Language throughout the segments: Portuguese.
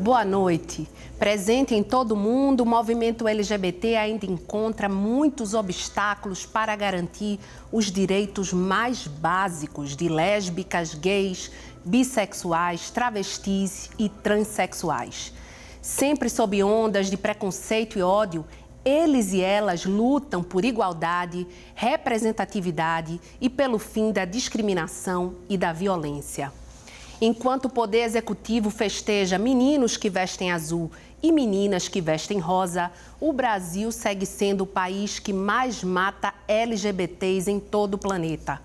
Boa noite. Presente em todo o mundo, o movimento LGBT ainda encontra muitos obstáculos para garantir os direitos mais básicos de lésbicas, gays, bissexuais, travestis e transexuais. Sempre sob ondas de preconceito e ódio, eles e elas lutam por igualdade, representatividade e pelo fim da discriminação e da violência. Enquanto o Poder Executivo festeja meninos que vestem azul e meninas que vestem rosa, o Brasil segue sendo o país que mais mata LGBTs em todo o planeta.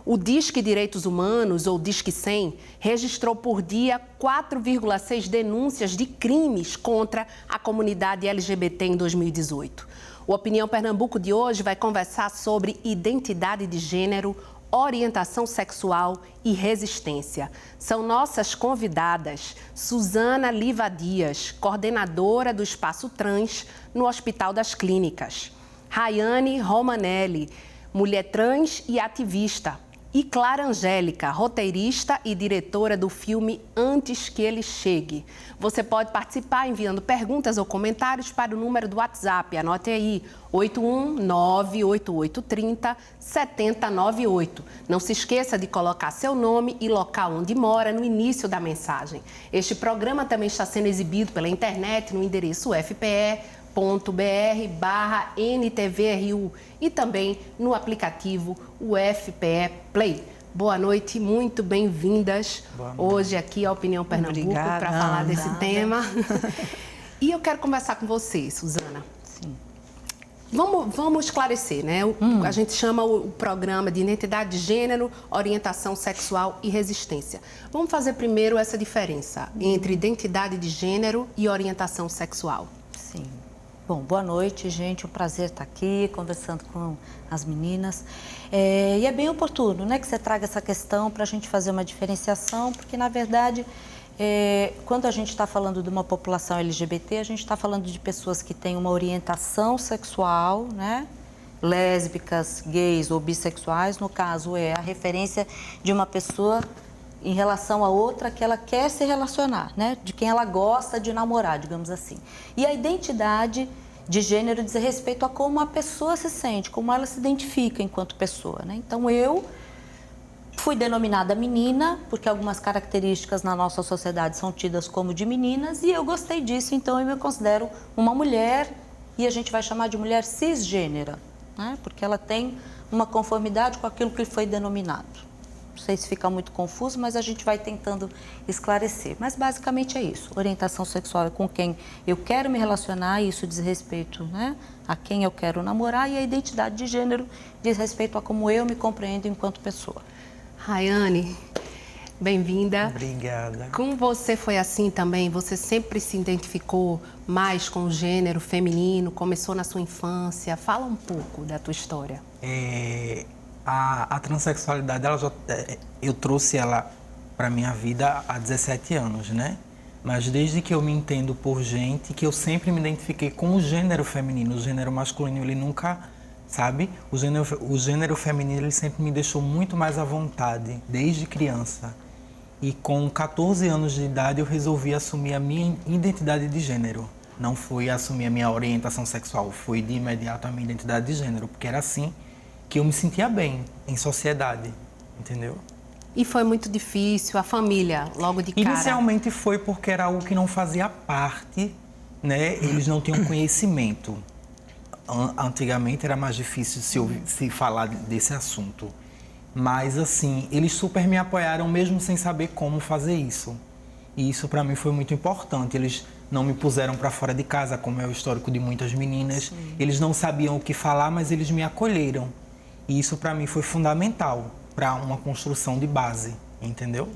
O Disque Direitos Humanos, ou Disque 100, registrou por dia 4,6 denúncias de crimes contra a comunidade LGBT em 2018. O Opinião Pernambuco de hoje vai conversar sobre identidade de gênero, orientação sexual e resistência. São nossas convidadas Suzana Liva Dias, coordenadora do Espaço Trans no Hospital das Clínicas, Rayane Romanelli, mulher trans e ativista, e Clara Angélica, roteirista e diretora do filme Antes que Ele Chegue. Você pode participar enviando perguntas ou comentários para o número do WhatsApp. Anote aí, 81988307098. Não se esqueça de colocar seu nome e local onde mora no início da mensagem. Este programa também está sendo exibido pela internet no endereço fpe.br/NTVRU e também no aplicativo UFPE Play. Boa noite, muito bem-vindas hoje aqui à Opinião Pernambuco para falar desse tema. E eu quero conversar com você, Suzana. Sim. Vamos esclarecer, né? A gente chama o programa de identidade de gênero, orientação sexual e resistência. Vamos fazer primeiro essa diferença entre identidade de gênero e orientação sexual. Sim. Bom, boa noite, gente. Um prazer estar aqui conversando com as meninas. E é bem oportuno, né, que você traga essa questão para a gente fazer uma diferenciação, porque, na verdade, quando a gente está falando de uma população LGBT, a gente está falando de pessoas que têm uma orientação sexual, né, lésbicas, gays ou bissexuais. No caso, é a referência de uma pessoa em relação a outra que ela quer se relacionar, né? De quem ela gosta de namorar, digamos assim. E a identidade de gênero diz respeito a como a pessoa se sente, como ela se identifica enquanto pessoa, né? Então, eu fui denominada menina, porque algumas características na nossa sociedade são tidas como de meninas, e eu gostei disso, então eu me considero uma mulher, e a gente vai chamar de mulher cisgênera, né? Porque ela tem uma conformidade com aquilo que foi denominado. Não sei se fica muito confuso, mas a gente vai tentando esclarecer. Mas basicamente é isso. Orientação sexual é com quem eu quero me relacionar, e isso diz respeito, né, a quem eu quero namorar, e a identidade de gênero diz respeito a como eu me compreendo enquanto pessoa. Rayane, bem-vinda. Obrigada. Com você foi assim também? Você sempre se identificou mais com o gênero feminino? Começou na sua infância? Fala um pouco da tua história. A transexualidade, eu trouxe ela para minha vida há 17 anos, né? Mas desde que eu me entendo por gente, que eu sempre me identifiquei com o gênero feminino. O gênero masculino, ele nunca, sabe? O gênero feminino, ele sempre me deixou muito mais à vontade, desde criança. E com 14 anos de idade, eu resolvi assumir a minha identidade de gênero. Não foi assumir a minha orientação sexual, foi de imediato a minha identidade de gênero, porque era assim que eu me sentia bem em sociedade, entendeu? E foi muito difícil, a família, logo de cara? Inicialmente foi porque era algo que não fazia parte, né? Eles não tinham conhecimento. Antigamente era mais difícil se falar desse assunto. Mas, assim, eles super me apoiaram mesmo sem saber como fazer isso. E isso para mim foi muito importante. Eles não me puseram para fora de casa, como é o histórico de muitas meninas. Sim. Eles não sabiam o que falar, mas eles me acolheram. E isso, para mim, foi fundamental para uma construção de base, entendeu?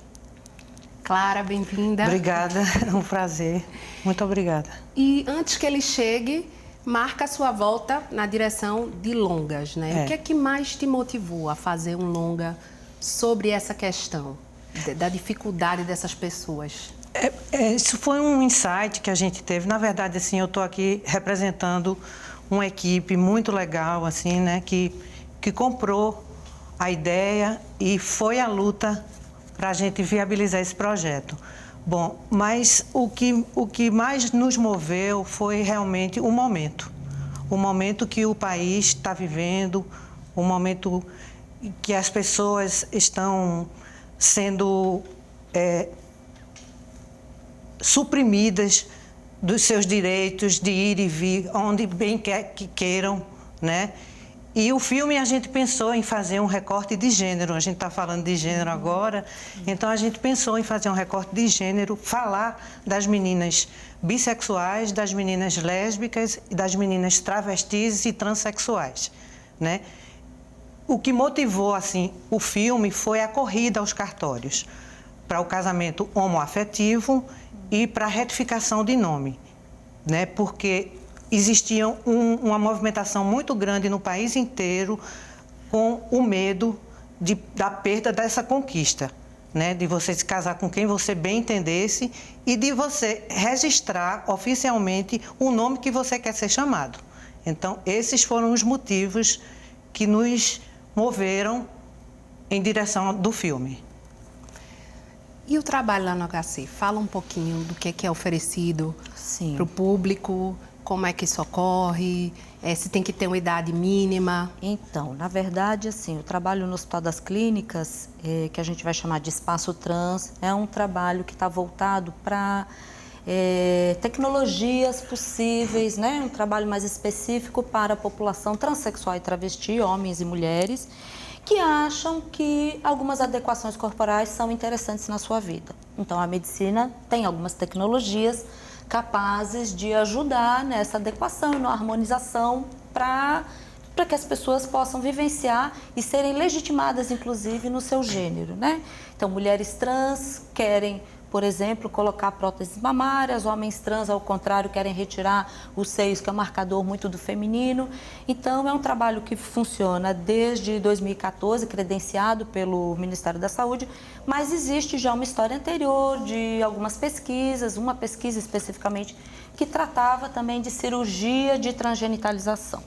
Clara, bem-vinda. Obrigada, é um prazer. Muito obrigada. E antes que ele chegue, marca a sua volta na direção de longas, né? O que é que mais te motivou a fazer um longa sobre essa questão da dificuldade dessas pessoas? Isso foi um insight que a gente teve. Na verdade, assim, eu estou aqui representando uma equipe muito legal, assim, né, que comprou a ideia e foi à luta para a gente viabilizar esse projeto. Bom, mas o que mais nos moveu foi realmente o momento que o país está vivendo, o momento que as pessoas estão sendo suprimidas dos seus direitos de ir e vir onde bem que queiram, né? E o filme, a gente pensou em fazer um recorte de gênero. A gente está falando de gênero agora, então a gente pensou em fazer um recorte de gênero, falar das meninas bissexuais, das meninas lésbicas, das meninas travestis e transexuais, né? O que motivou, assim, o filme foi a corrida aos cartórios para o casamento homoafetivo e para a retificação de nome, né? Porque existia uma movimentação muito grande no país inteiro com o medo da perda dessa conquista, né? De você se casar com quem você bem entendesse e de você registrar oficialmente o nome que você quer ser chamado. Então, esses foram os motivos que nos moveram em direção do filme. E o trabalho lá no HC? Fala um pouquinho do que é oferecido para o público, como é que isso ocorre, se tem que ter uma idade mínima. Então, na verdade, assim, o trabalho no Hospital das Clínicas, que a gente vai chamar de Espaço Trans, é um trabalho que está voltado para tecnologias possíveis, né? Um trabalho mais específico para a população transexual e travesti, homens e mulheres, que acham que algumas adequações corporais são interessantes na sua vida. Então, a medicina tem algumas tecnologias capazes de ajudar nessa adequação e na harmonização para que as pessoas possam vivenciar e serem legitimadas, inclusive, no seu gênero, né? Então, mulheres trans querem, por exemplo, colocar próteses mamárias, homens trans, ao contrário, querem retirar os seios, que é um marcador muito do feminino. Então, é um trabalho que funciona desde 2014, credenciado pelo Ministério da Saúde, mas existe já uma história anterior de algumas pesquisas, uma pesquisa especificamente, que tratava também de cirurgia de transgenitalização.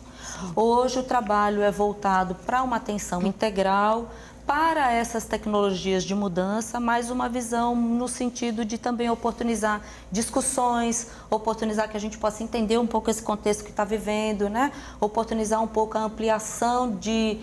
Hoje, o trabalho é voltado para uma atenção integral, para essas tecnologias de mudança, mas uma visão no sentido de também oportunizar discussões, oportunizar que a gente possa entender um pouco esse contexto que está vivendo, né? Oportunizar um pouco a ampliação de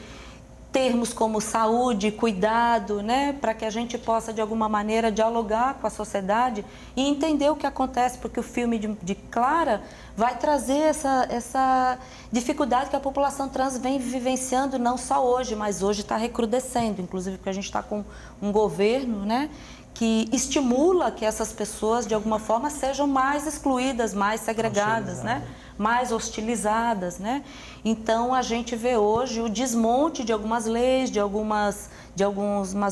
termos como saúde, cuidado, né? Para que a gente possa, de alguma maneira, dialogar com a sociedade e entender o que acontece, porque o filme de Clara vai trazer essa dificuldade que a população trans vem vivenciando, não só hoje, mas hoje está recrudescendo, inclusive porque a gente está com um governo, né, que estimula que essas pessoas, de alguma forma, sejam mais excluídas, mais segregadas, né? Mais hostilizadas, né? Então, a gente vê hoje o desmonte de algumas leis, de algumas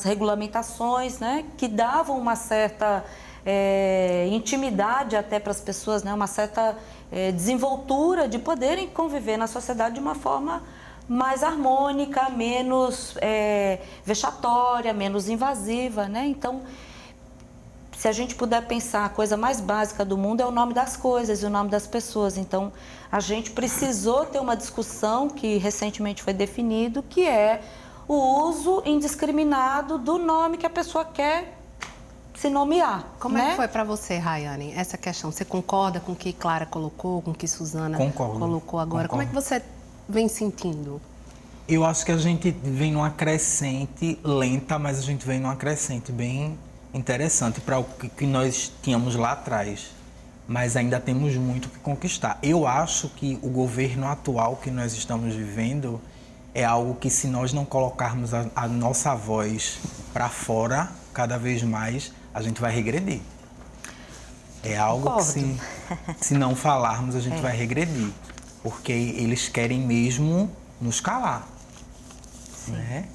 regulamentações, né? Que davam uma certa intimidade até para as pessoas, né? Uma certa desenvoltura de poderem conviver na sociedade de uma forma mais harmônica, menos vexatória, menos invasiva, né? Então, se a gente puder pensar, a coisa mais básica do mundo é o nome das coisas e o nome das pessoas. Então, a gente precisou ter uma discussão que recentemente foi definido, que é o uso indiscriminado do nome que a pessoa quer se nomear. Como é que foi para você, Rayane, essa questão? Você concorda com o que Clara colocou, com o que Suzana colocou agora? Concordo. Como é que você vem sentindo? Eu acho que a gente vem numa crescente lenta, mas a gente vem numa crescente bem interessante para o que nós tínhamos lá atrás, mas ainda temos muito que conquistar. Eu acho que o governo atual que nós estamos vivendo é algo que, se nós não colocarmos a nossa voz para fora cada vez mais, a gente vai regredir. É algo que, se não falarmos, a gente vai regredir, porque eles querem mesmo nos calar, né?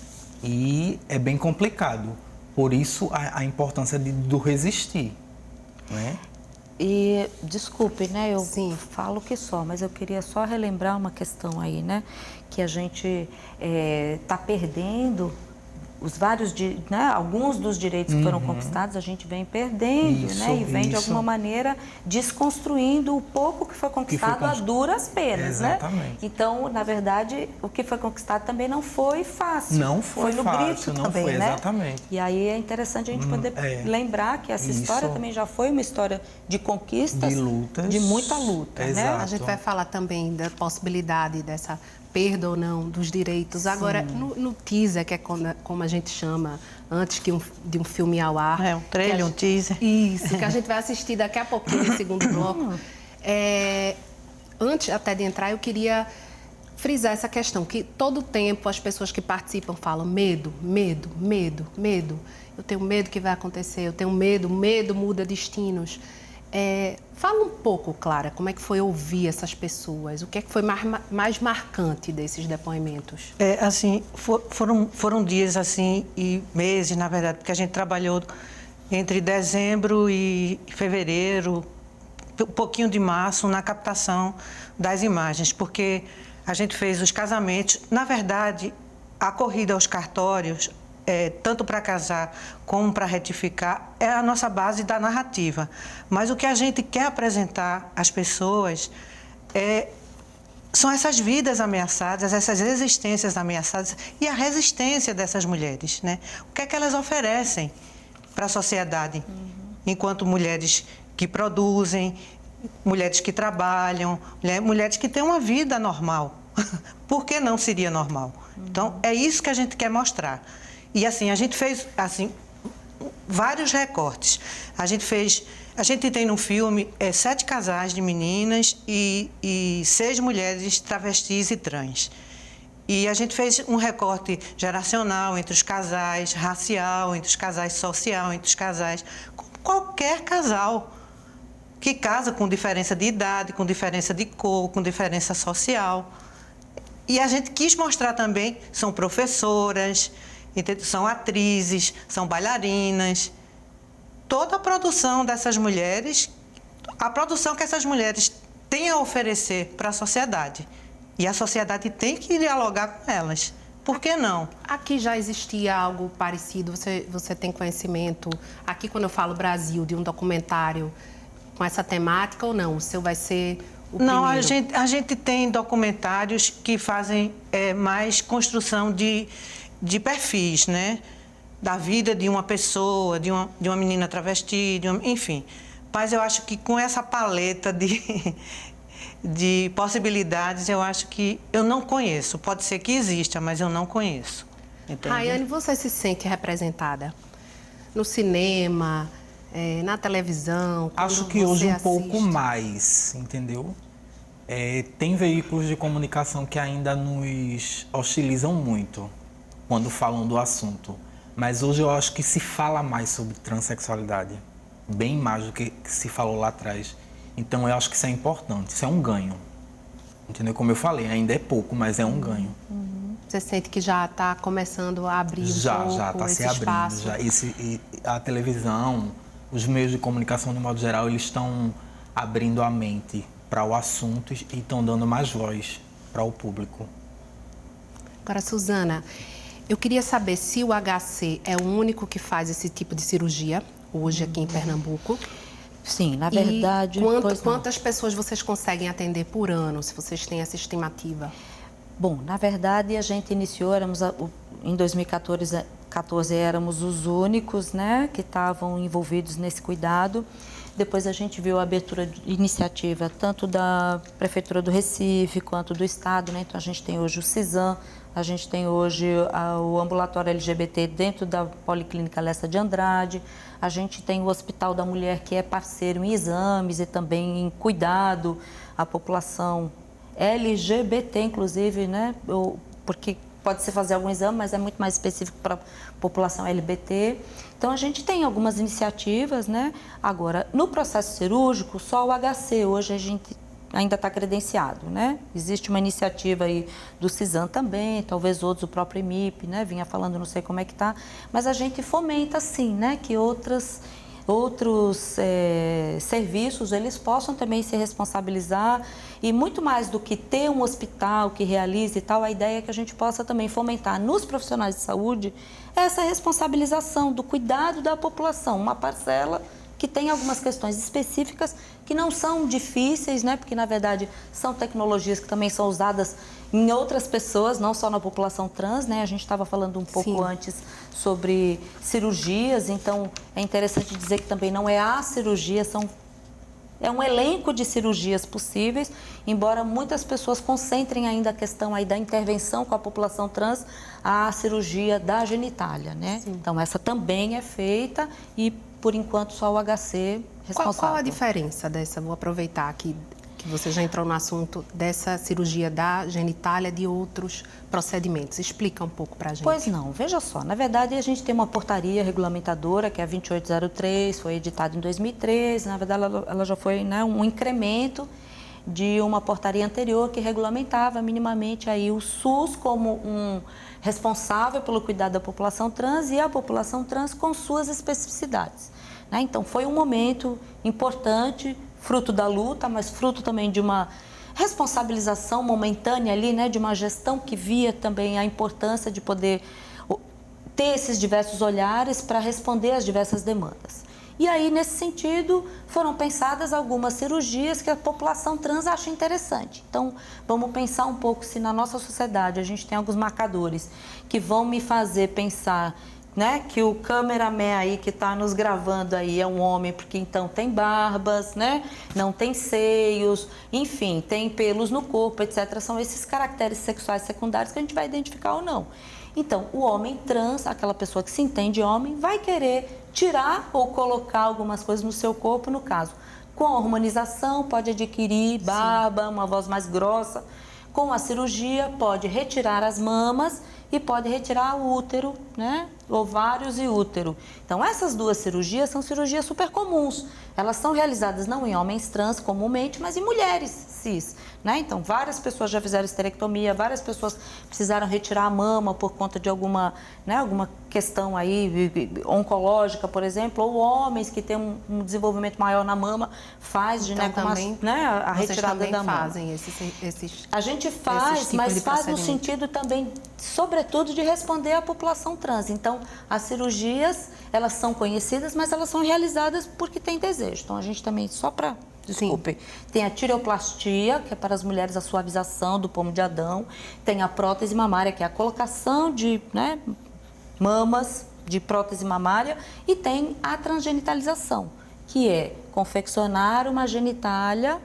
E é bem complicado. Por isso, a importância do resistir, né? E, desculpe, né, eu falo que só, mas eu queria só relembrar uma questão aí, né? Que a gente está perdendo alguns dos direitos que foram conquistados a gente vem perdendo, né? E vem de alguma maneira desconstruindo o pouco que foi conquistado a duras penas, Exatamente. né? Então, na verdade, o que foi conquistado também não foi fácil. Não foi no fácil, grito não também, foi, né? exatamente. E aí é interessante a gente poder lembrar que essa história também já foi uma história de conquistas, de lutas, de muita luta, né? A gente vai falar também da possibilidade dessa perda ou não dos direitos. Agora, no teaser, que é como a gente chama, antes de um filme ir ao ar. Um trailer, um teaser. Isso, que a gente vai assistir daqui a pouquinho, no segundo bloco. Antes até de entrar, eu queria frisar essa questão, que todo tempo as pessoas que participam falam medo, medo, medo, medo. Eu tenho medo que vai acontecer, eu tenho medo, medo muda destinos. Fala um pouco, Clara, como é que foi ouvir essas pessoas? O que é que foi mais marcante desses depoimentos? Assim, foram dias assim e meses, na verdade, porque a gente trabalhou entre dezembro e fevereiro, um pouquinho de março, na captação das imagens, porque a gente fez os casamentos. Na verdade, a corrida aos cartórios, tanto para casar como para retificar, é a nossa base da narrativa. Mas o que a gente quer apresentar às pessoas são essas vidas ameaçadas, essas existências ameaçadas e a resistência dessas mulheres, né? O que é que elas oferecem para a sociedade, enquanto mulheres que produzem, mulheres que trabalham, mulheres que têm uma vida normal. Por que não seria normal? Então, é isso que a gente quer mostrar. E assim, a gente fez vários recortes. A gente tem no filme 7 casais de meninas e 6 mulheres travestis e trans. E a gente fez um recorte geracional entre os casais, racial, entre os casais, social, entre os casais. Qualquer casal que casa com diferença de idade, com diferença de cor, com diferença social. E a gente quis mostrar também, são professoras, são atrizes, são bailarinas. Toda a produção dessas mulheres, a produção que essas mulheres têm a oferecer para a sociedade. E a sociedade tem que dialogar com elas. Por que não? Aqui já existia algo parecido, você tem conhecimento? Aqui, quando eu falo Brasil, de um documentário com essa temática ou não? O seu vai ser o primeiro? Não, a gente tem documentários que fazem mais construção de perfis, né? Da vida de uma pessoa, de uma menina travesti, enfim. Mas eu acho que com essa paleta de possibilidades, eu acho que eu não conheço. Pode ser que exista, mas eu não conheço. Entende? Rayane, você se sente representada no cinema, na televisão? Acho que hoje um pouco mais, entendeu? Tem veículos de comunicação que ainda nos hostilizam muito quando falam do assunto. Mas hoje eu acho que se fala mais sobre transexualidade, bem mais do que se falou lá atrás. Então eu acho que isso é importante, isso é um ganho. Entendeu? Como eu falei, ainda é pouco, mas é um ganho. Você sente que já está começando a abrir já está esse se abrindo. espaço? A televisão, os meios de comunicação de modo geral, eles estão abrindo a mente para o assunto e estão dando mais voz para o público. Agora, Suzana, eu queria saber se o HC é o único que faz esse tipo de cirurgia hoje aqui em Pernambuco. Sim, na verdade... Quantas pessoas vocês conseguem atender por ano, se vocês têm essa estimativa? Bom, na verdade, a gente iniciou, em 2014 éramos os únicos, né, que estavam envolvidos nesse cuidado. Depois a gente viu a abertura de iniciativa tanto da Prefeitura do Recife quanto do Estado, né? Então a gente tem hoje o CISAM, a gente tem hoje o ambulatório LGBT dentro da Policlínica Lessa de Andrade, a gente tem o Hospital da Mulher, que é parceiro em exames e também em cuidado à população LGBT, inclusive, né? Porque pode-se fazer algum exame, mas é muito mais específico para a população LGBT. Então, a gente tem algumas iniciativas, né? Agora, no processo cirúrgico, só o HC hoje a gente ainda está credenciado, né? Existe uma iniciativa aí do CISAM também, talvez outros, o próprio IMIP, né? Vinha falando, não sei como é que está, mas a gente fomenta, sim, né? Que outras serviços, eles possam também se responsabilizar e muito mais do que ter um hospital que realize e tal, a ideia é que a gente possa também fomentar nos profissionais de saúde essa responsabilização do cuidado da população, uma parcela que tem algumas questões específicas que não são difíceis, né? Porque, na verdade, são tecnologias que também são usadas em outras pessoas, não só na população trans, né? A gente estava falando um pouco antes sobre cirurgias, então é interessante dizer que também não é a cirurgia, é um elenco de cirurgias possíveis, embora muitas pessoas concentrem ainda a questão aí da intervenção com a população trans, a cirurgia da genitália, né? Sim. Então, essa também é feita e, por enquanto, só o HC responsável. Qual a diferença dessa? Vou aproveitar aqui que você já entrou no assunto dessa cirurgia da genitália de outros procedimentos. Explica um pouco para a gente. Pois não, veja só, na verdade a gente tem uma portaria regulamentadora que é a 2803, foi editada em 2013, na verdade ela já foi, né, um incremento de uma portaria anterior que regulamentava minimamente aí o SUS como um responsável pelo cuidado da população trans e a população trans com suas especificidades, né? Então foi um momento importante, fruto da luta, mas fruto também de uma responsabilização momentânea ali, né, de uma gestão que via também a importância de poder ter esses diversos olhares para responder às diversas demandas. E aí, nesse sentido, foram pensadas algumas cirurgias que a população trans acha interessante. Então, vamos pensar um pouco se na nossa sociedade a gente tem alguns marcadores que vão me fazer pensar, né, que o cameraman aí que está nos gravando aí é um homem, porque então tem barbas, né, não tem seios, enfim, tem pelos no corpo, etc. São esses caracteres sexuais secundários que a gente vai identificar ou não. Então, o homem trans, aquela pessoa que se entende homem, vai querer tirar ou colocar algumas coisas no seu corpo, no caso. Com a hormonização, pode adquirir barba, uma voz mais grossa. Com a cirurgia, pode retirar as mamas e pode retirar o útero, né? Ovários e útero. Então, essas duas cirurgias são cirurgias super comuns. Elas são realizadas não em homens trans comumente, mas em mulheres cis, né? Então, várias pessoas já fizeram esterectomia, várias pessoas precisaram retirar a mama por conta de alguma, né, alguma questão aí oncológica, por exemplo, ou homens que têm um desenvolvimento maior na mama, faz então, também, né, a retirada da mama. Fazem esses a gente faz, mas faz no sentido também, sobretudo, de responder à população trans. Então, as cirurgias, elas são conhecidas, mas elas são realizadas porque tem desejo. Então, a gente também, só para... Desculpe. Tem a tireoplastia, que é para as mulheres a suavização do pomo de Adão. Tem a prótese mamária, que é a colocação de, né, mamas de prótese mamária. E tem a transgenitalização, que é confeccionar uma genitália,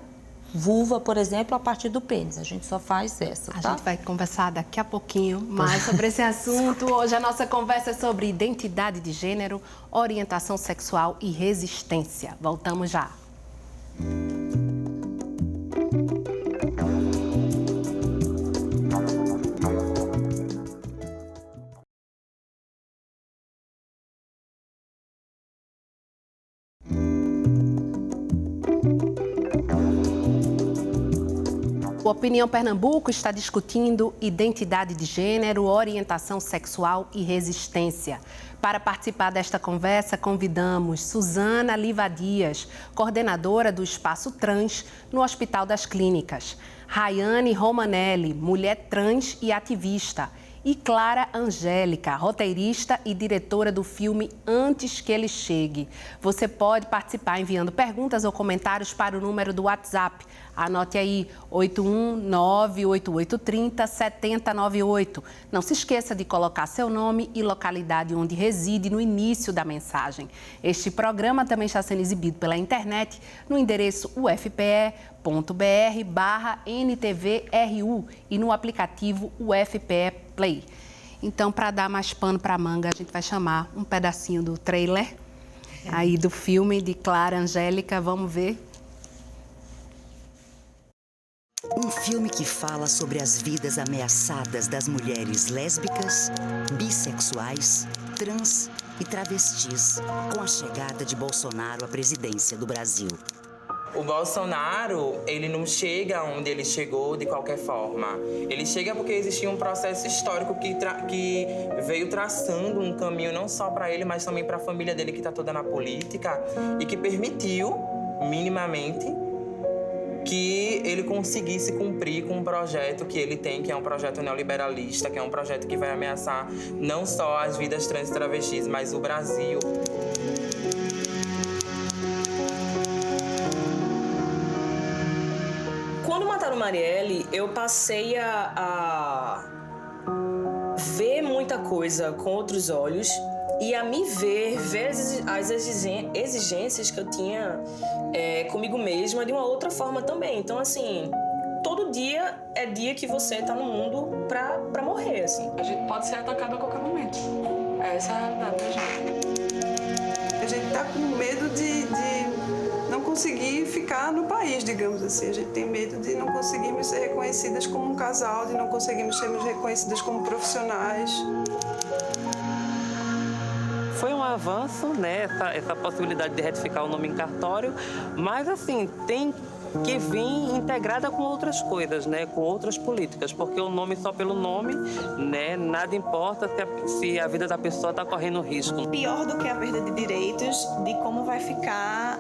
vulva, por exemplo, a partir do pênis. A gente só faz essa, tá? A gente vai conversar daqui a pouquinho mais sobre esse assunto. Hoje a nossa conversa é sobre identidade de gênero, orientação sexual e resistência. Voltamos já. O Opinião Pernambuco está discutindo identidade de gênero, orientação sexual e resistência. Para participar desta conversa, convidamos Suzana Livadias, coordenadora do Espaço Trans no Hospital das Clínicas, Rayane Romanelli, mulher trans e ativista, e Clara Angélica, roteirista e diretora do filme Antes que Ele Chegue. Você pode participar enviando perguntas ou comentários para o número do WhatsApp. Anote aí, 81988307098. Não se esqueça de colocar seu nome e localidade onde reside no início da mensagem. Este programa também está sendo exibido pela internet no endereço ufpe.br/NTVRU e no aplicativo UFPE Play. Então, para dar mais pano para a manga, a gente vai chamar um pedacinho do trailer aí do filme de Clara Angélica. Vamos ver. Um filme que fala sobre as vidas ameaçadas das mulheres lésbicas, bissexuais, trans e travestis com a chegada de Bolsonaro à presidência do Brasil. O Bolsonaro, ele não chega onde ele chegou de qualquer forma. Ele chega porque existia um processo histórico que veio traçando um caminho não só para ele, mas também para a família dele que está toda na política e que permitiu, minimamente, que ele conseguisse cumprir com um projeto que ele tem, que é um projeto neoliberalista, que é um projeto que vai ameaçar não só as vidas trans e travestis, mas o Brasil. Quando mataram Marielle, eu passei a ver muita coisa com outros olhos e a me ver as exigências que eu tinha comigo mesma de uma outra forma também. Então, assim, todo dia é dia que você tá no mundo pra morrer, assim. A gente pode ser atacado a qualquer momento. Essa é a realidade da gente. A gente tá com medo de não conseguir ficar no país, digamos assim. A gente tem medo de não conseguirmos ser reconhecidas como um casal, de não conseguirmos sermos reconhecidas como profissionais. Foi um avanço, né, essa possibilidade de retificar o nome em cartório, mas assim, tem que vir integrada com outras coisas, né, com outras políticas, porque o nome só pelo nome, né, nada importa se a vida da pessoa está correndo risco. Pior do que a perda de direitos, de como vai ficar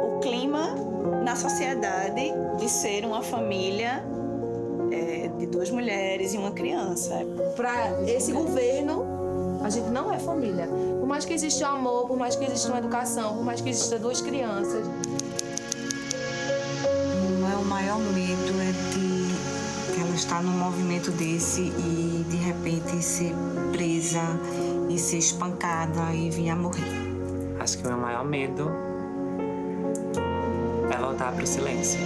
o clima na sociedade de ser uma família de 2 mulheres e uma criança. Para esse governo, a gente não é família. Por mais que exista um amor, por mais que exista uma educação, por mais que exista 2 crianças. O maior medo é de ela estar num movimento desse e de repente ser presa e ser espancada e vir a morrer. Acho que o meu maior medo é voltar para o silêncio.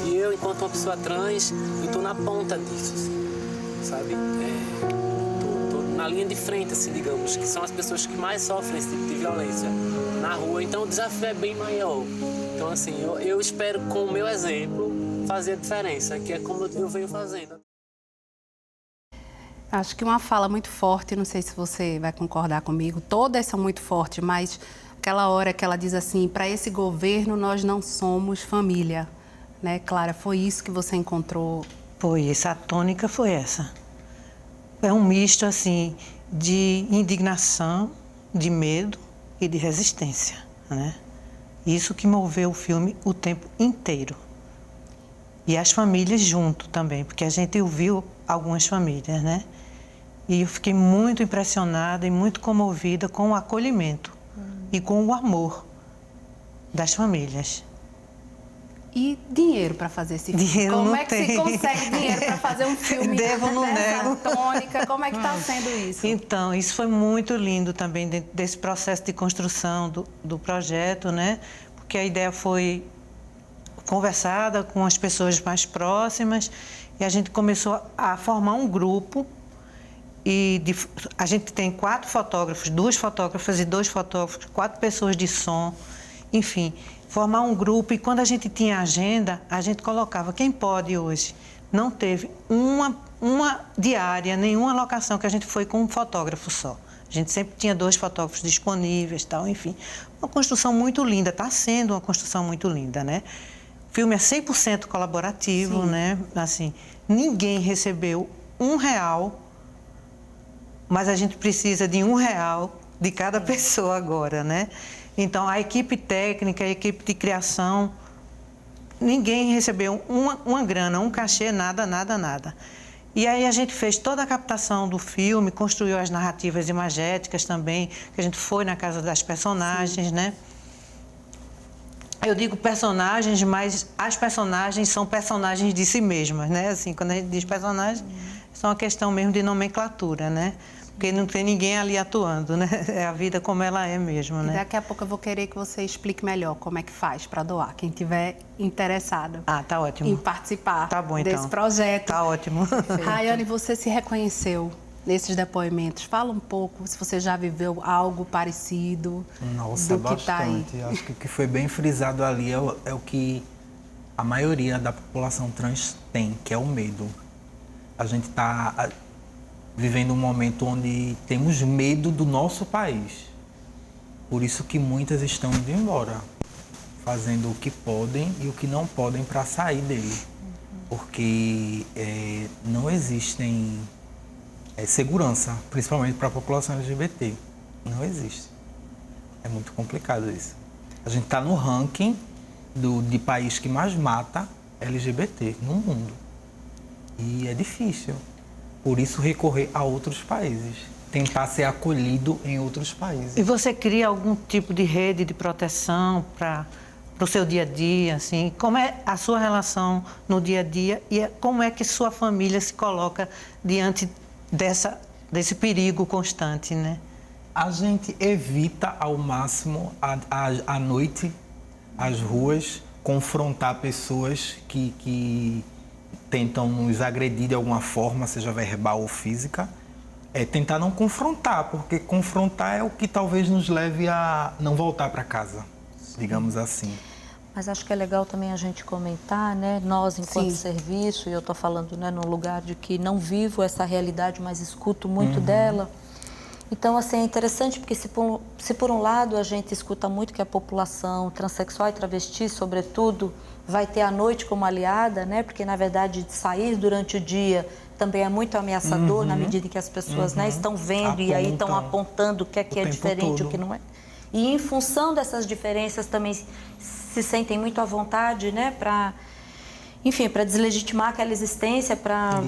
E eu, enquanto uma pessoa trans, eu tô na ponta disso, sabe? Tô na linha de frente, assim, digamos, que são as pessoas que mais sofrem esse tipo de violência na rua. Então o desafio é bem maior. Então, assim, eu espero, com o meu exemplo, fazer a diferença, que é como eu venho fazendo. Acho que uma fala muito forte, não sei se você vai concordar comigo, todas são muito fortes, mas aquela hora que ela diz assim, para esse governo nós não somos família, né, Clara? Foi isso que você encontrou? Foi, essa tônica foi essa. É um misto, assim, de indignação, de medo e de resistência, né? Isso que moveu o filme o tempo inteiro. E as famílias junto também, porque a gente ouviu algumas famílias, né? E eu fiquei muito impressionada e muito comovida com o acolhimento e com o amor das famílias. E dinheiro para fazer esse filme? Dinheiro como não é que tem. se consegue dinheiro para fazer um filme nessa tônica? Como é que está sendo isso? Então, isso foi muito lindo também dentro desse processo de construção do projeto, né? Porque a ideia foi conversada com as pessoas mais próximas e a gente começou a formar um grupo e a gente tem 4 fotógrafos, 2 fotógrafas e 2 fotógrafos, 4 pessoas de som, enfim, formar um grupo. E quando a gente tinha agenda, a gente colocava quem pode hoje. Não teve uma diária, nenhuma locação que a gente foi com um fotógrafo só. A gente sempre tinha 2 fotógrafos disponíveis, tal, enfim. Uma construção muito linda, está sendo uma construção muito linda, né? O filme é 100% colaborativo, sim, né? Assim, ninguém recebeu R$1, mas a gente precisa de R$1 de cada pessoa agora, né? Então, a equipe técnica, a equipe de criação, ninguém recebeu uma grana, um cachê, nada. E aí a gente fez toda a captação do filme, construiu as narrativas imagéticas também, que a gente foi na casa das personagens, sim, né? Eu digo personagens, mas as personagens são personagens de si mesmas, né? Assim, quando a gente diz personagem, é uma questão mesmo de nomenclatura, né? Porque não tem ninguém ali atuando, né? É a vida como ela é mesmo, né? E daqui a pouco eu vou querer que você explique melhor como é que faz para doar, quem tiver interessado. Tá ótimo. Em participar então, desse projeto. Tá ótimo. Rayane, você se reconheceu nesses depoimentos? Fala um pouco se você já viveu algo parecido. Nossa, do que tá aí. Acho que o que foi bem frisado ali é o que a maioria da população trans tem, que é o medo. A gente tá vivendo um momento onde temos medo do nosso país. Por isso que muitas estão indo embora, fazendo o que podem e o que não podem para sair dele. Porque não existem segurança, principalmente para a população LGBT. Não existe. É muito complicado isso. A gente está no ranking de país que mais mata LGBT no mundo. E é difícil. Por isso, recorrer a outros países. Tentar ser acolhido em outros países. E você cria algum tipo de rede de proteção para o seu dia a dia, assim? Como é a sua relação no dia a dia e como é que sua família se coloca diante desse perigo constante, né? A gente evita ao máximo, à noite, as ruas, confrontar pessoas que tentam nos agredir de alguma forma, seja verbal ou física. Tentar não confrontar, porque confrontar é o que talvez nos leve a não voltar para casa, digamos assim. Mas acho que é legal também a gente comentar, né? Nós, enquanto serviço, e eu estou falando, né, num lugar de que não vivo essa realidade, mas escuto muito dela. Então, assim, é interessante porque se por um lado a gente escuta muito que a população transexual e travesti, sobretudo, vai ter a noite como aliada, né? Porque, na verdade, sair durante o dia também é muito ameaçador, na medida em que as pessoas né, estão vendo e aí estão apontando o que é diferente, o que não é. E em função dessas diferenças também se sentem muito à vontade, né? Para, enfim, para deslegitimar aquela existência, para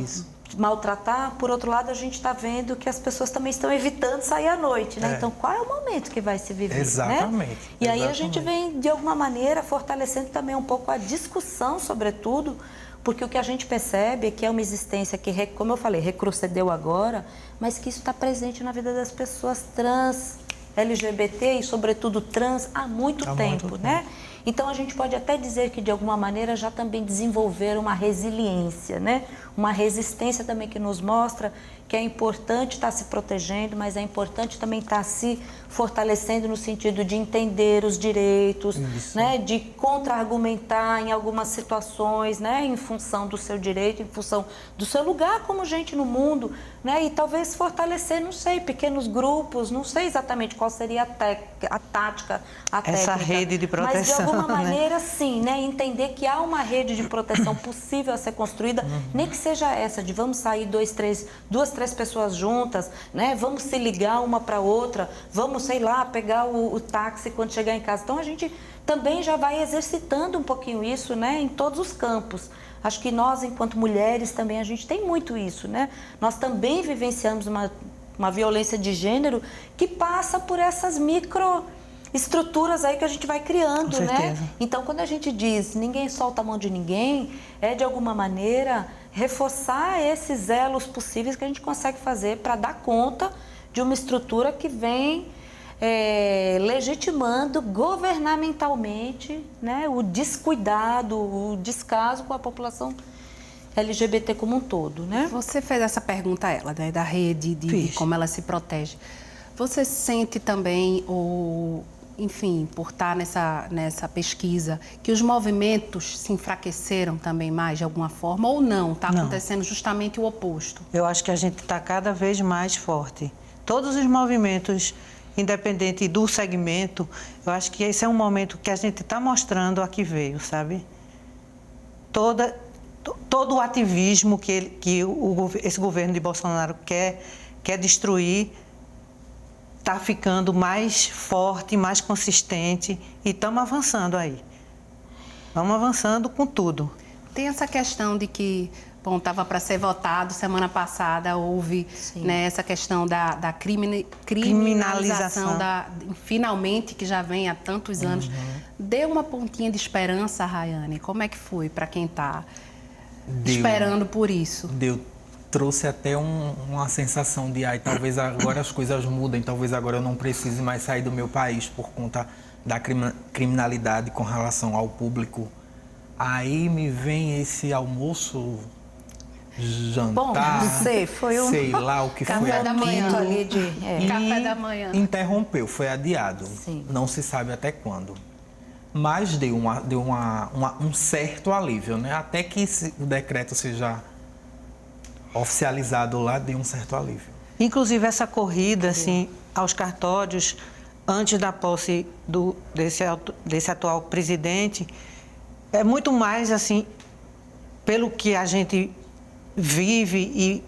maltratar. Por outro lado, a gente está vendo que as pessoas também estão evitando sair à noite, né? Então, qual é o momento que vai se viver, Exatamente. né? E aí a gente vem, de alguma maneira, fortalecendo também um pouco a discussão, sobretudo, porque o que a gente percebe é que é uma existência que, como eu falei, retrocedeu agora, mas que isso está presente na vida das pessoas trans, LGBT e, sobretudo, trans há muito tempo, né? Então, a gente pode até dizer que, de alguma maneira, já também desenvolveram uma resiliência, né? Uma resistência também que nos mostra que é importante estar se protegendo, mas é importante também estar se fortalecendo no sentido de entender os direitos, né? De contra-argumentar em algumas situações, né? Em função do seu direito, em função do seu lugar como gente no mundo, né? E talvez fortalecer, não sei, pequenos grupos, não sei exatamente qual seria a tática, a técnica. Essa rede de proteção. Mas de alguma maneira, sim, né? Entender que há uma rede de proteção possível a ser construída, nem que seja essa, de vamos sair duas, três pessoas juntas, né? Vamos se ligar uma para outra, vamos, sei lá, pegar o táxi quando chegar em casa. Então, a gente também já vai exercitando um pouquinho isso, né? Em todos os campos. Acho que nós, enquanto mulheres, também a gente tem muito isso, né? Nós também vivenciamos uma violência de gênero que passa por essas microestruturas aí que a gente vai criando, né? Então, quando a gente diz ninguém solta a mão de ninguém, é de alguma maneira reforçar esses elos possíveis que a gente consegue fazer para dar conta de uma estrutura que vem legitimando governamentalmente, né, o descuidado, o descaso com a população LGBT como um todo, né? Você fez essa pergunta a ela, né, da rede, de como ela se protege. Você sente também, enfim, por estar nessa pesquisa, que os movimentos se enfraqueceram também mais de alguma forma ou não? Está acontecendo justamente o oposto? Eu acho que a gente está cada vez mais forte. Todos os movimentos, independente do segmento, eu acho que esse é um momento que a gente está mostrando a que veio, sabe? Todo o ativismo que esse governo de Bolsonaro quer destruir está ficando mais forte, mais consistente e estamos avançando aí. Vamos avançando com tudo. Tem essa questão de que, bom, estava para ser votado, semana passada houve, né, essa questão da criminalização, finalmente, que já vem há tantos anos. Deu uma pontinha de esperança, Rayane? Como é que foi para quem está esperando por isso? Trouxe até uma sensação de, talvez agora as coisas mudem, talvez agora eu não precise mais sair do meu país por conta da criminalidade com relação ao público. Aí me vem esse almoço, jantar, bom, foi sei lá o que foi café da manhã ali café da manhã. Interrompeu, foi adiado. Não se sabe até quando. Mas deu um certo alívio, né? Até que o decreto seja oficializado lá, deu um certo alívio. Inclusive, essa corrida assim, aos cartórios, antes da posse desse atual presidente, é muito mais assim, pelo que a gente vive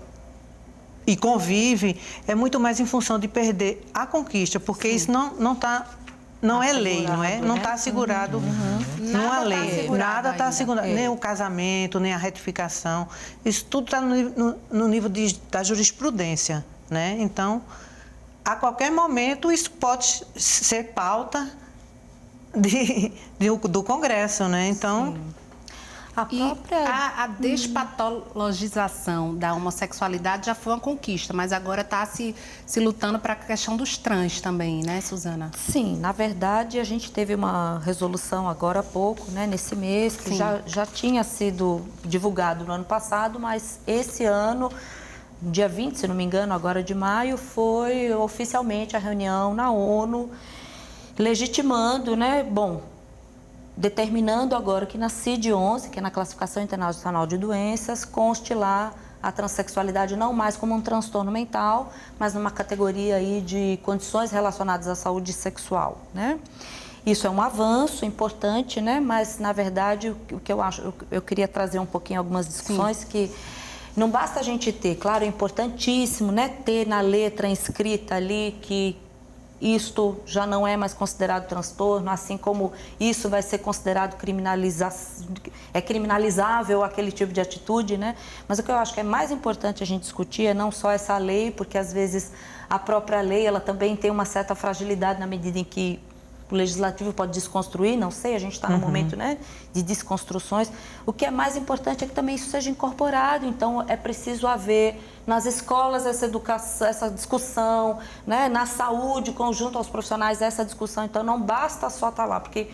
e convive, é muito mais em função de perder a conquista, porque isso não é lei, não é? Não está assegurado numa lei. Nada está assegurado, nem o casamento, nem a retificação. Isso tudo está no nível da jurisprudência, né? Então, a qualquer momento, isso pode ser pauta do Congresso, né? Então... A despatologização da homossexualidade já foi uma conquista, mas agora está se lutando para a questão dos trans também, né, Suzana? Sim, na verdade, a gente teve uma resolução agora há pouco, né, nesse mês, que já tinha sido divulgado no ano passado, mas esse ano, dia 20, se não me engano, agora de maio, foi oficialmente a reunião na ONU, legitimando, né, determinando agora que na CID-11, que é na Classificação Internacional de Doenças, conste lá a transexualidade não mais como um transtorno mental, mas numa categoria aí de condições relacionadas à saúde sexual, né? Isso é um avanço importante, né? Mas, na verdade, o que eu queria trazer um pouquinho algumas discussões que não basta a gente ter, claro, é importantíssimo, né? Ter na letra inscrita ali que isto já não é mais considerado transtorno, assim como isso vai ser considerado criminalizável aquele tipo de atitude, né? Mas o que eu acho que é mais importante a gente discutir é não só essa lei, porque às vezes a própria lei ela também tem uma certa fragilidade na medida em que o legislativo pode desconstruir, não sei, a gente está no momento, né, de desconstruções. O que é mais importante é que também isso seja incorporado, então é preciso haver nas escolas essa educação, essa discussão, né, na saúde, conjunto aos profissionais, essa discussão. Então não basta só estar lá, porque,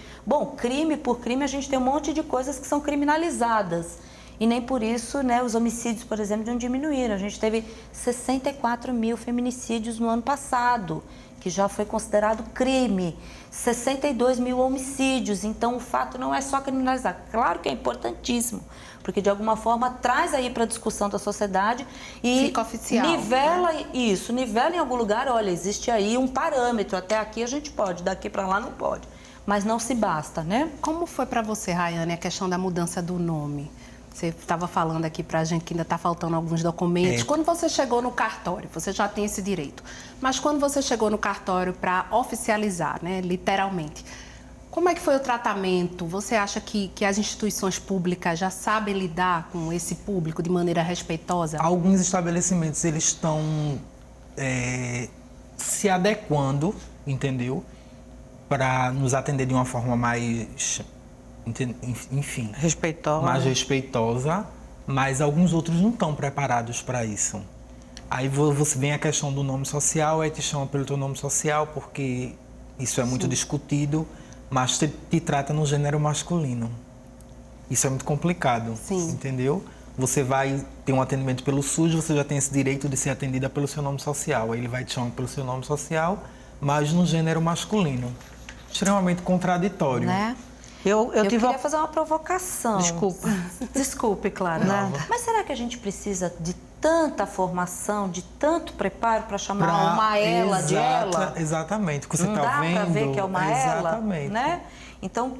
crime por crime a gente tem um monte de coisas que são criminalizadas. E nem por isso, né, os homicídios, por exemplo, não diminuíram. A gente teve 64 mil feminicídios no ano passado, que já foi considerado crime, 62 mil homicídios. Então, o fato não é só criminalizar. Claro que é importantíssimo, porque, de alguma forma, traz aí para a discussão da sociedade e fica oficial, nivela isso, nivela em algum lugar, olha, existe aí um parâmetro, até aqui a gente pode, daqui para lá não pode. Mas não se basta, né? Como foi para você, Rayane, a questão da mudança do nome? Você estava falando aqui para a gente que ainda está faltando alguns documentos. Quando você chegou no cartório, você já tem esse direito. Mas quando você chegou no cartório para oficializar, né, literalmente, como é que foi o tratamento? Você acha que as instituições públicas já sabem lidar com esse público de maneira respeitosa? Alguns estabelecimentos, eles estão se adequando, entendeu? Para nos atender de uma forma mais... enfim, mais respeitosa, mas alguns outros não estão preparados para isso. Aí você vem a questão do nome social, aí te chama pelo teu nome social, porque isso é muito discutido, mas te trata no gênero masculino. Isso é muito complicado, entendeu? Você vai ter um atendimento pelo SUS, você já tem esse direito de ser atendida pelo seu nome social. Aí ele vai te chamar pelo seu nome social, mas no gênero masculino. Extremamente contraditório. Né? Eu queria fazer uma provocação. Desculpe, claro. Mas será que a gente precisa de tanta formação, de tanto preparo para chamar uma ela de ela? Exatamente. Você não tá dá vendo? para ver que é uma exatamente. ela, né? Então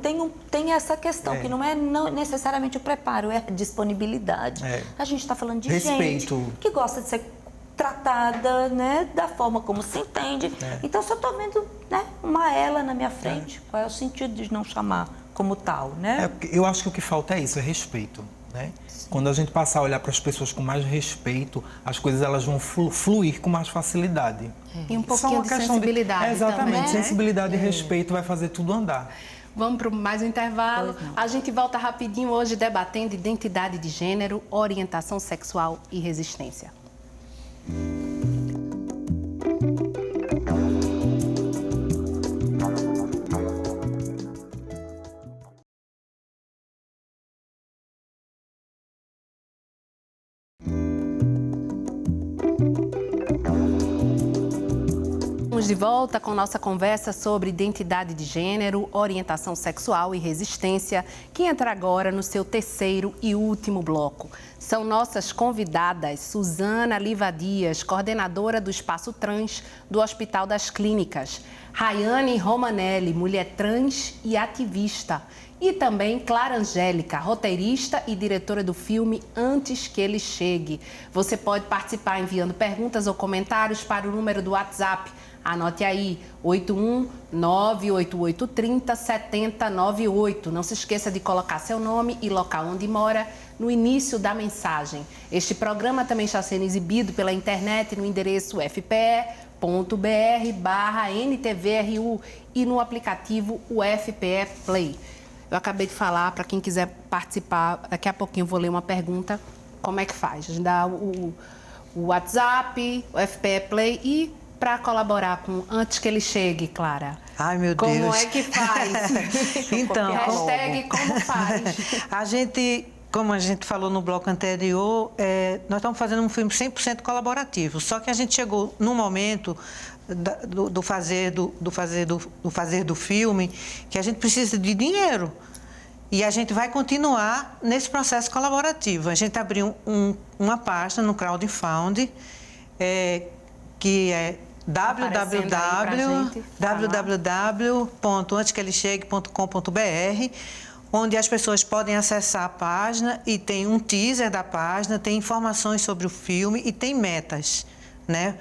tem essa questão, que não é necessariamente o preparo, é a disponibilidade. A gente está falando de respeito. Gente que gosta de ser tratada, né, da forma como se entende. Então, se eu estou vendo, né, uma ela na minha frente, qual é o sentido de não chamar como tal, né? Eu acho que o que falta é isso, é respeito, né? Quando a gente passar a olhar para as pessoas com mais respeito, as coisas elas vão fluir com mais facilidade. E um pouquinho de sensibilidade exatamente, também, sensibilidade e respeito vai fazer tudo andar. Vamos para mais um intervalo. A gente volta rapidinho hoje debatendo identidade de gênero, orientação sexual e resistência. Estamos de volta com nossa conversa sobre identidade de gênero, orientação sexual e resistência, que entra agora no seu terceiro e último bloco. São nossas convidadas Suzana Liva Dias, coordenadora do Espaço Trans do Hospital das Clínicas, Rayane Romanelli, mulher trans e ativista, e também Clara Angélica, roteirista e diretora do filme Antes que Ele Chegue. Você pode participar enviando perguntas ou comentários para o número do WhatsApp. Anote aí, 81988307098. Não se esqueça de colocar seu nome e local onde mora no início da mensagem. Este programa também está sendo exibido pela internet no endereço fpe.br/NTVRU e no aplicativo UFPE Play. Eu acabei de falar, para quem quiser participar, daqui a pouquinho eu vou ler uma pergunta, como é que faz? A gente dá o WhatsApp, o FPE Play e para colaborar com Antes que Ele Chegue, Clara. Ai, meu Deus. Como é que faz? Então, hashtag como faz? Como a gente falou no bloco anterior, nós estamos fazendo um filme 100% colaborativo. Só que a gente chegou num momento do fazer do filme que a gente precisa de dinheiro. E a gente vai continuar nesse processo colaborativo. A gente abriu uma página no crowdfunding, que é www.antesquelechegue.com.br, onde as pessoas podem acessar a página e tem um teaser da página, tem informações sobre o filme e tem metas, né,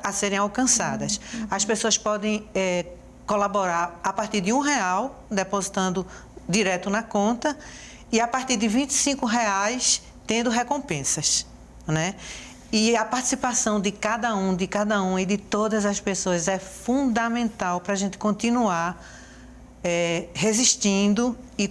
a serem alcançadas. As pessoas podem colaborar a partir de R$1, depositando direto na conta, e a partir de R$25 tendo recompensas, né? E a participação de cada um e de todas as pessoas é fundamental para a gente continuar resistindo e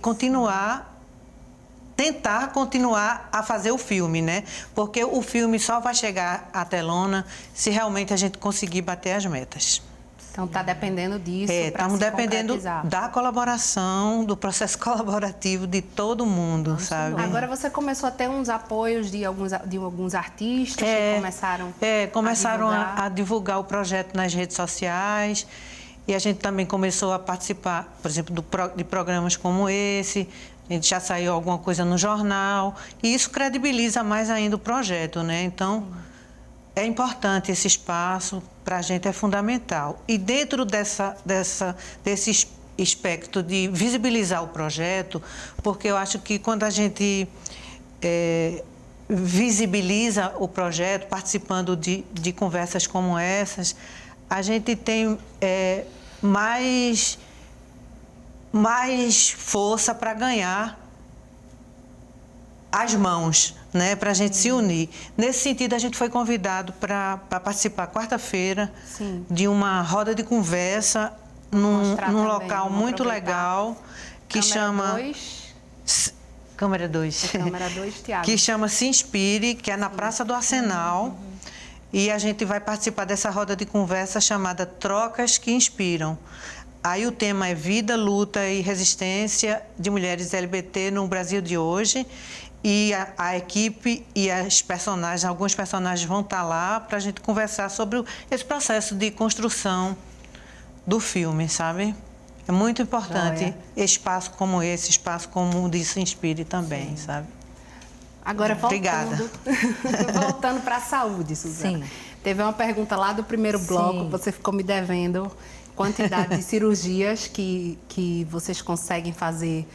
tentar continuar a fazer o filme, né? Porque o filme só vai chegar à telona se realmente a gente conseguir bater as metas. Então, está dependendo disso. Estamos dependendo da colaboração, do processo colaborativo de todo mundo, sabe? Agora você começou a ter uns apoios de alguns artistas que começaram a divulgar o projeto nas redes sociais. E a gente também começou a participar, por exemplo, de programas como esse. A gente já saiu alguma coisa no jornal. E isso credibiliza mais ainda o projeto, né? Então, é importante esse espaço, para a gente é fundamental. E dentro desse aspecto de visibilizar o projeto, porque eu acho que quando a gente visibiliza o projeto, participando de conversas como essas, a gente tem mais força para ganhar as mãos, né, para a gente se unir. Nesse sentido, a gente foi convidado para participar quarta-feira de uma roda de conversa num local muito legal que chama Câmara 2. Câmara 2, Tiago. Que chama Se Inspire, que é na Praça do Arsenal. E a gente vai participar dessa roda de conversa chamada Trocas que Inspiram. Aí o tema é Vida, Luta e Resistência de Mulheres LGBT no Brasil de hoje. E a equipe e alguns personagens vão estar lá para a gente conversar sobre esse processo de construção do filme, sabe? É muito importante espaço como esse, espaço como o de Se Inspire também, sabe? Agora, Obrigada. Voltando para a saúde, Suzana. Sim. Teve uma pergunta lá do primeiro bloco, você ficou me devendo quantidade de cirurgias que vocês conseguem fazer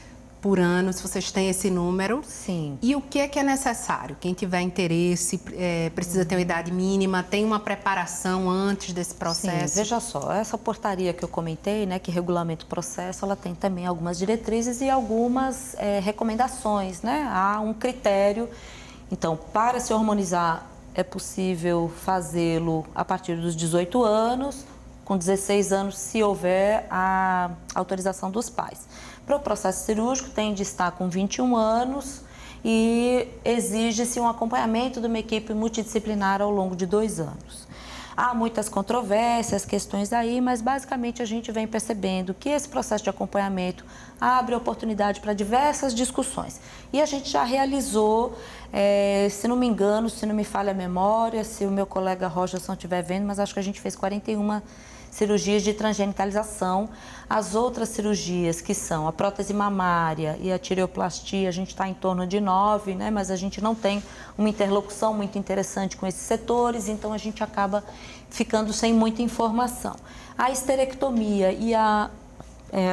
por ano, se vocês têm esse número. Sim. E o que é necessário? Quem tiver interesse, precisa ter uma idade mínima, tem uma preparação antes desse processo? Sim, veja só, essa portaria que eu comentei, né, que regulamenta o processo, ela tem também algumas diretrizes e algumas recomendações, né? Há um critério. Então, para se hormonizar, é possível fazê-lo a partir dos 18 anos, com 16 anos, se houver a autorização dos pais. Para o processo cirúrgico, tem de estar com 21 anos e exige-se um acompanhamento de uma equipe multidisciplinar ao longo de 2 anos. Há muitas controvérsias, questões aí, mas basicamente a gente vem percebendo que esse processo de acompanhamento abre oportunidade para diversas discussões. E a gente já realizou, se não me engano, se não me falha a memória, se o meu colega Rogerson estiver vendo, mas acho que a gente fez 41 cirurgias de transgenitalização. As outras cirurgias, que são a prótese mamária e a tireoplastia, a gente está em torno de 9, né? Mas a gente não tem uma interlocução muito interessante com esses setores, então a gente acaba ficando sem muita informação. A esterectomia e a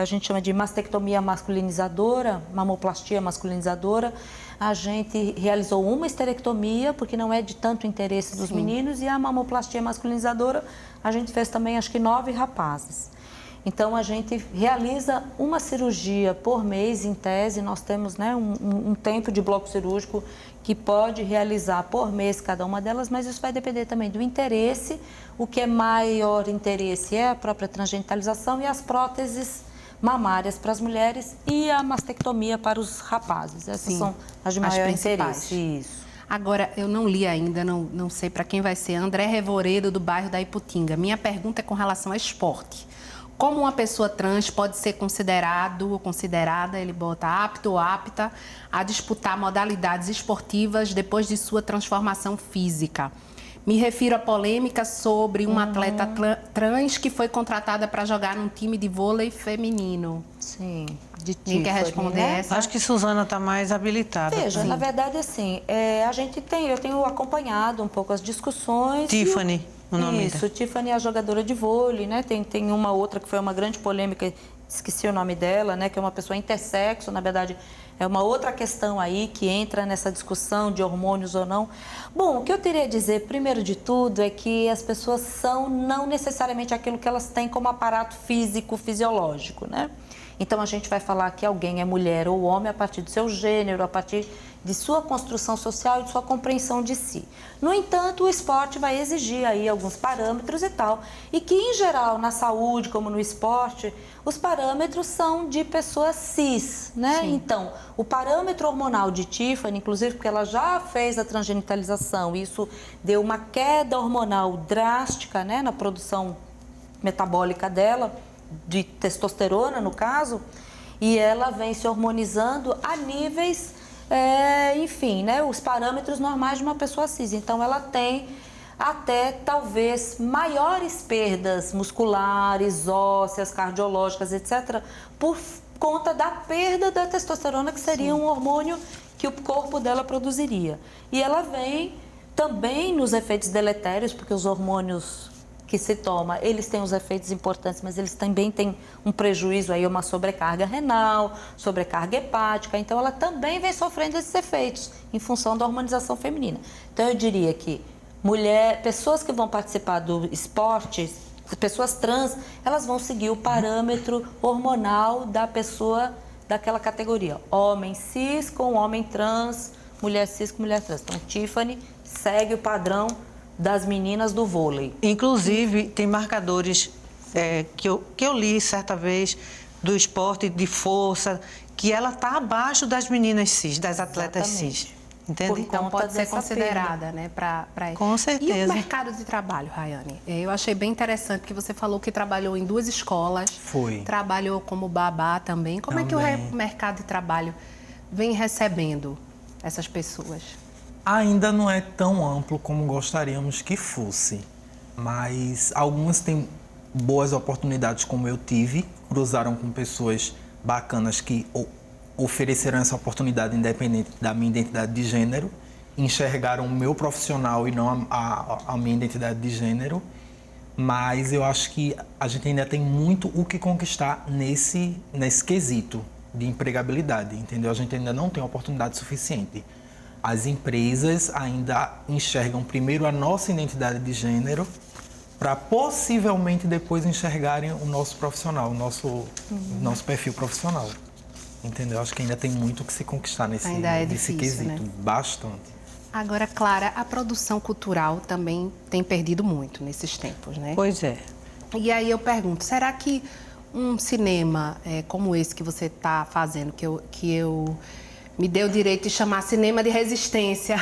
gente chama de mastectomia masculinizadora, mamoplastia masculinizadora, a gente realizou uma esterectomia, porque não é de tanto interesse dos meninos, e a mamoplastia masculinizadora, a gente fez também, acho que 9 rapazes. Então, a gente realiza uma cirurgia por mês, em tese, nós temos, né, um tempo de bloco cirúrgico que pode realizar por mês cada uma delas, mas isso vai depender também do interesse. O que é maior interesse é a própria transgenitalização e as próteses mamárias para as mulheres e a mastectomia para os rapazes. Essas são as de maior interesse. Isso. Agora, eu não li ainda, não sei para quem vai ser. André Revoredo, do bairro da Iputinga. Minha pergunta é com relação ao esporte. Como uma pessoa trans pode ser considerado ou considerada, ele bota apto ou apta, a disputar modalidades esportivas depois de sua transformação física? Me refiro à polêmica sobre uma atleta trans que foi contratada para jogar num time de vôlei feminino. Sim. Quem quer responder essa? Acho que Suzana está mais habilitada. Veja, na verdade, assim, eu tenho acompanhado um pouco as discussões. Tiffany, o nome Isso, dela. Tiffany é a jogadora de vôlei, né? Tem uma outra que foi uma grande polêmica, esqueci o nome dela, né? Que é uma pessoa intersexo, na verdade, é uma outra questão aí que entra nessa discussão de hormônios ou não. Bom, o que eu teria a dizer, primeiro de tudo, é que as pessoas são não necessariamente aquilo que elas têm como aparato físico, fisiológico, né? Então, a gente vai falar que alguém é mulher ou homem a partir do seu gênero, a partir de sua construção social e de sua compreensão de si. No entanto, o esporte vai exigir aí alguns parâmetros e tal, e que, em geral, na saúde, como no esporte, os parâmetros são de pessoas cis, né? Sim. Então, o parâmetro hormonal de Tiffany, inclusive porque ela já fez a transgenitalização, isso deu uma queda hormonal drástica, né, na produção metabólica dela, de testosterona, no caso, e ela vem se hormonizando a níveis, enfim, né, os parâmetros normais de uma pessoa cis. Então, ela tem até, talvez, maiores perdas musculares, ósseas, cardiológicas, etc., por conta da perda da testosterona, que seria um hormônio que o corpo dela produziria. E ela vem também nos efeitos deletérios, porque os hormônios que se toma, eles têm os efeitos importantes, mas eles também têm um prejuízo aí, uma sobrecarga renal, sobrecarga hepática, então ela também vem sofrendo esses efeitos em função da hormonização feminina. Então eu diria que pessoas que vão participar do esporte, pessoas trans, elas vão seguir o parâmetro hormonal da pessoa daquela categoria. Homem cis com homem trans, mulher cis com mulher trans. Então Tiffany segue o padrão das meninas do vôlei. Inclusive, tem marcadores que eu li certa vez do esporte de força, que ela está abaixo das meninas cis, das atletas cis. Entende? Então pode ser considerada, né? Com certeza. E o mercado de trabalho, Rayane? Eu achei bem interessante que você falou que trabalhou em 2 escolas. Foi. Trabalhou como babá também. Como é que o mercado de trabalho vem recebendo essas pessoas? Ainda não é tão amplo como gostaríamos que fosse, mas algumas têm boas oportunidades, como eu tive, cruzaram com pessoas bacanas que ofereceram essa oportunidade independente da minha identidade de gênero, enxergaram o meu profissional e não a minha identidade de gênero, mas eu acho que a gente ainda tem muito o que conquistar nesse quesito de empregabilidade, entendeu? A gente ainda não tem oportunidade suficiente. As empresas ainda enxergam primeiro a nossa identidade de gênero para possivelmente depois enxergarem o nosso profissional, o nosso perfil profissional. Entendeu? Acho que ainda tem muito que se conquistar nesse quesito, né? Bastante. Agora, Clara, a produção cultural também tem perdido muito nesses tempos, né? Pois é. E aí eu pergunto, será que um cinema como esse que você está fazendo, que eu me deu o direito de chamar cinema de resistência,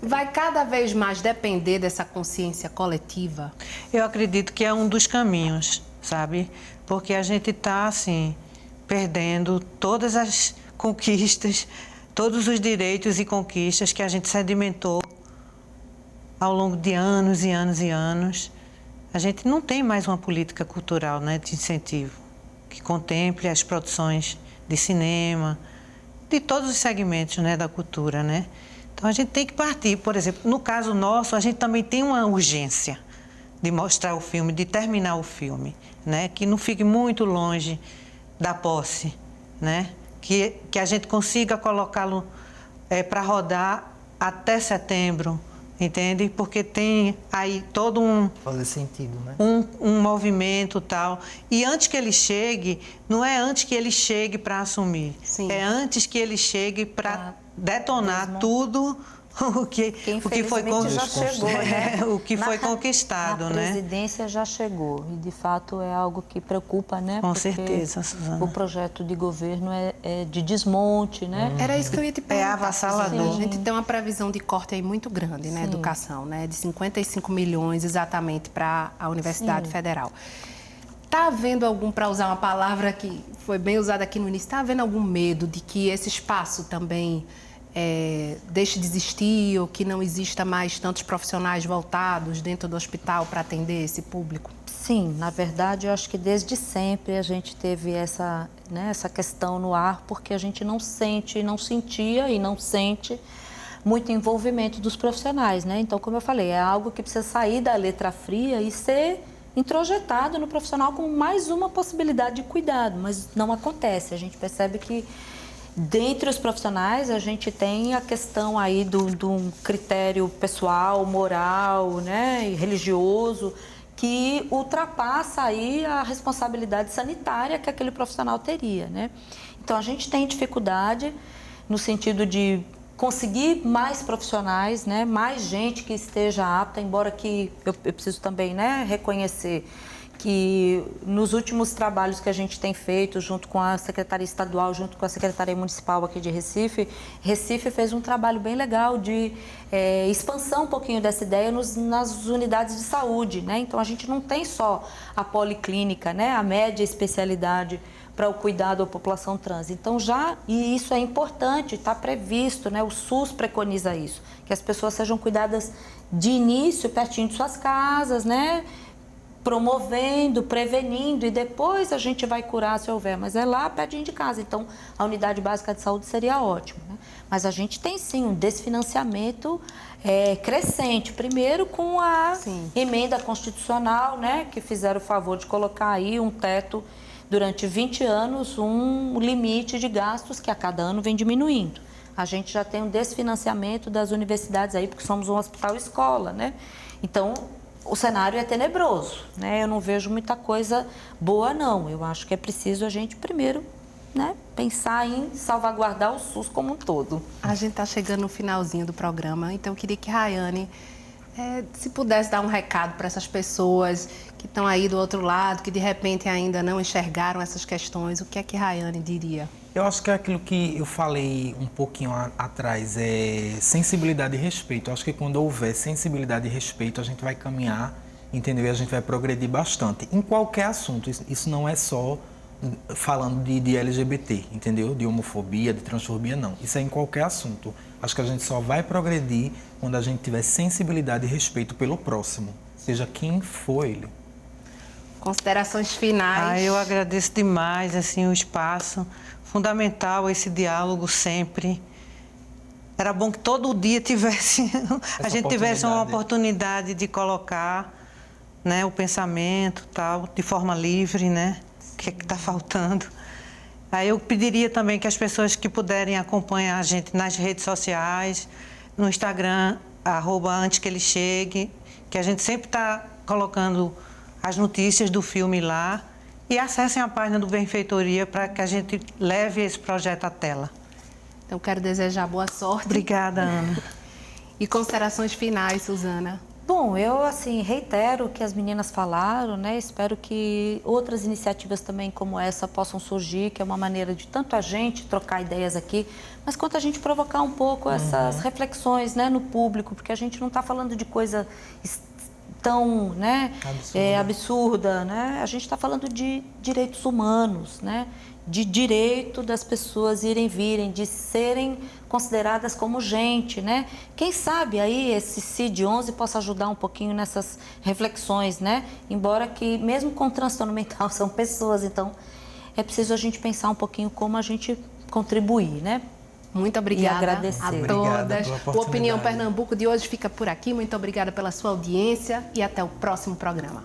vai cada vez mais depender dessa consciência coletiva? Eu acredito que é um dos caminhos, sabe? Porque a gente está, assim, perdendo todas as conquistas, todos os direitos e conquistas que a gente sedimentou ao longo de anos e anos e anos. a gente não tem mais uma política cultural, né, de incentivo que contemple as produções de cinema, de todos os segmentos, né, da cultura, né? Então a gente tem que partir, por exemplo, no caso nosso, a gente também tem uma urgência de mostrar o filme, de terminar o filme, né? Que não fique muito longe da posse, né? Que a gente consiga colocá-lo para rodar até setembro, entende? Porque tem aí todo Fazer sentido, né? um movimento tal. E antes que ele chegue, não é antes que ele chegue para assumir, é antes que ele chegue para detonar tudo o que foi já chegou, né? o que foi conquistado, na né? A presidência já chegou e de fato é algo que preocupa, né? Com Porque certeza, Suzana. O projeto de governo é de desmonte, né? Era isso que eu ia te perguntar. É avassalador. A gente tem uma previsão de corte aí muito grande na educação, né? De 55 milhões exatamente para a Universidade Federal. Está havendo algum, para usar uma palavra que foi bem usada aqui no início, está havendo algum medo de que esse espaço também deixe de existir ou que não exista mais tantos profissionais voltados dentro do hospital para atender esse público? Sim, na verdade, eu acho que desde sempre a gente teve essa questão no ar, porque a gente não sentia e não sente muito envolvimento dos profissionais, né? Então, como eu falei, é algo que precisa sair da letra fria e ser introjetado no profissional como mais uma possibilidade de cuidado, mas não acontece. A gente percebe que dentre os profissionais, a gente tem a questão aí de um critério pessoal, moral, né, e religioso, que ultrapassa aí a responsabilidade sanitária que aquele profissional teria, né? Então, a gente tem dificuldade no sentido de conseguir mais profissionais, né, mais gente que esteja apta, embora que eu preciso também, né, reconhecer que nos últimos trabalhos que a gente tem feito junto com a Secretaria Estadual, junto com a Secretaria Municipal aqui de Recife, Recife fez um trabalho bem legal de expansão um pouquinho dessa ideia nas unidades de saúde, né? Então, a gente não tem só a policlínica, né, a média especialidade para o cuidado da população trans. Então, e isso é importante, está previsto, né? O SUS preconiza isso, que as pessoas sejam cuidadas de início, pertinho de suas casas, né? Promovendo, prevenindo, e depois a gente vai curar se houver, mas é lá pertinho de casa. Então, a unidade básica de saúde seria ótimo, né? Mas a gente tem sim um desfinanciamento crescente, primeiro com a emenda constitucional, né, que fizeram o favor de colocar aí um teto durante 20 anos, um limite de gastos que a cada ano vem diminuindo. A gente já tem um desfinanciamento das universidades aí, porque somos um hospital-escola, né? Então, o cenário é tenebroso, né? Eu não vejo muita coisa boa, não. Eu acho que é preciso a gente primeiro, né, pensar em salvaguardar o SUS como um todo. A gente está chegando no finalzinho do programa, então eu queria que Rayane, se pudesse dar um recado para essas pessoas que estão aí do outro lado, que de repente ainda não enxergaram essas questões, o que é que Rayane diria? Eu acho que é aquilo que eu falei um pouquinho atrás, é sensibilidade e respeito. Eu acho que quando houver sensibilidade e respeito, a gente vai caminhar, entendeu? E a gente vai progredir bastante. Em qualquer assunto, isso não é só falando de LGBT, entendeu? De homofobia, de transfobia, não. Isso é em qualquer assunto. Acho que a gente só vai progredir quando a gente tiver sensibilidade e respeito pelo próximo, seja quem for ele. Considerações finais. Eu agradeço demais assim, o espaço. Fundamental esse diálogo sempre. Era bom que todo dia a gente tivesse uma oportunidade de colocar, né, o pensamento tal, de forma livre, né? O que é que está faltando? Aí eu pediria também que as pessoas que puderem acompanhar a gente nas redes sociais, no Instagram, @antes que ele chegue, que a gente sempre está colocando as notícias do filme lá. E acessem a página do Benfeitoria para que a gente leve esse projeto à tela. Então, quero desejar boa sorte. Obrigada, Ana. E considerações finais, Suzana? Bom, eu reitero o que as meninas falaram, né? Espero que outras iniciativas também como essa possam surgir, que é uma maneira de tanto a gente trocar ideias aqui, mas quanto a gente provocar um pouco essas reflexões, né, no público, porque a gente não está falando de coisa tão, né, absurda, né? A gente está falando de direitos humanos, né? De direito das pessoas irem virem, de serem consideradas como gente, né? Quem sabe aí esse CID-11 possa ajudar um pouquinho nessas reflexões, né? Embora que mesmo com transtorno mental são pessoas, então é preciso a gente pensar um pouquinho como a gente contribuir, né? Muito obrigada e agradecer a todas. O Opinião Pernambuco de hoje fica por aqui. Muito obrigada pela sua audiência e até o próximo programa.